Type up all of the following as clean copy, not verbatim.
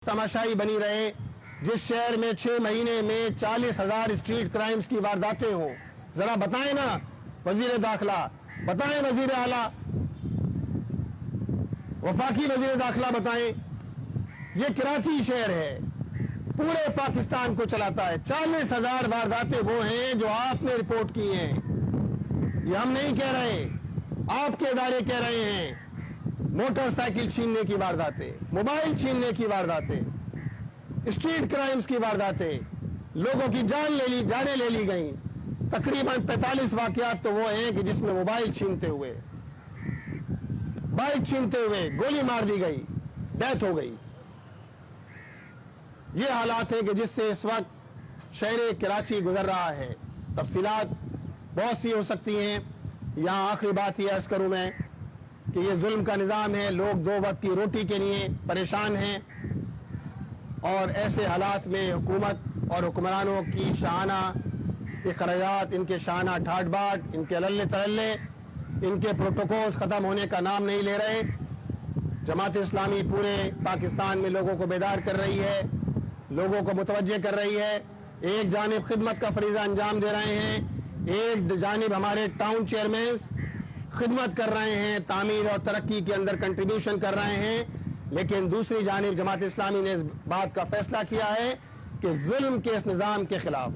तमाशाई बनी रहे, जिस शहर में 6 महीने में 40,000 स्ट्रीट क्राइम्स की वारदातें हों। जरा बताएं ना वजीर दाखिला, बताएं वजीर आला, वफाकी वजीर दाखिला बताएं। ये कराची शहर है, पूरे पाकिस्तान को चलाता है। 40,000 वारदातें वो हैं जो आपने रिपोर्ट की हैं, ये हम नहीं कह रहे, आपके इदारे कह रहे हैं। मोटरसाइकिल छीनने की वारदातें, मोबाइल छीनने की वारदातें, स्ट्रीट क्राइम्स की वारदातें, लोगों की जानें ले ली गई। तकरीबन 45 वाकयात तो वो हैं कि जिसमें मोबाइल छीनते हुए, बाइक छीनते हुए गोली मार दी गई, डेथ हो गई। ये हालात है कि जिससे इस वक्त शहर कराची गुजर रहा है। तफसीलात बहुत सी हो सकती हैं। यहाँ आखिरी बात ये अर्ज करूँ मैं कि ये जुल्म का निज़ाम है, लोग 2 वक्त की रोटी के लिए परेशान हैं और ऐसे हालात में हुकूमत और हुक्मरानों की शाहाना इखराजात, इनके शाहाना ठाट बाट, इनके लल्ले तल्ले, इनके प्रोटोकॉल्स ख़त्म होने का नाम नहीं ले रहे। जमात इस्लामी पूरे पाकिस्तान में लोगों को बेदार कर रही है, लोगों को मुतवज्जे कर रही है। एक जानिब खिदमत का फरीज़ा अंजाम दे रहे हैं, एक जानिब हमारे टाउन चेयरमैन खिदमत कर रहे हैं, तामीर और तरक्की के अंदर कंट्रीब्यूशन कर रहे हैं। लेकिन दूसरी जानिब जमात इस्लामी ने इस बात का फैसला किया है कि जुल्म के इस निज़ाम के खिलाफ,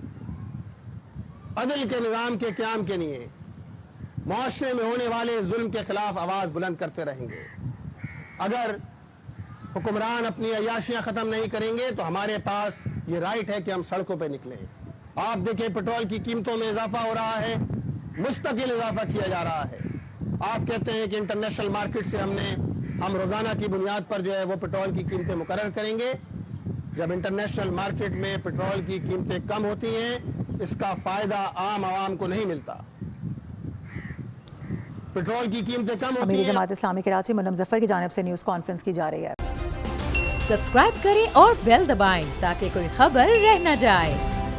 अदल के निज़ाम के क़याम के लिए मुआशरे में होने वाले जुल्म के खिलाफ आवाज़ बुलंद करते रहेंगे। अगर हुक्मरान अपनी अय्याशियाँ ख़त्म नहीं करेंगे तो हमारे पास ये राइट है कि हम सड़कों पर निकलें। आप देखें, पेट्रोल की कीमतों में इजाफा हो रहा है, मुस्तकिल इजाफा किया जा रहा है। आप कहते हैं कि इंटरनेशनल मार्केट से हम रोज़ाना की बुनियाद पर जो है वो पेट्रोल की कीमतें मुकर्रर करेंगे। जब इंटरनेशनल मार्केट में पेट्रोल की कीमतें कम होती हैं, इसका फ़ायदा आम आवाम को नहीं मिलता। पेट्रोल की कीमतें कम होती हैं। जमात इस्लामी कराची मुन्नम जफर की जानिब से न्यूज़ कॉन्फ्रेंस की जा रही है। सब्सक्राइब करें और बेल दबाएं ताकि कोई खबर रह न जाए।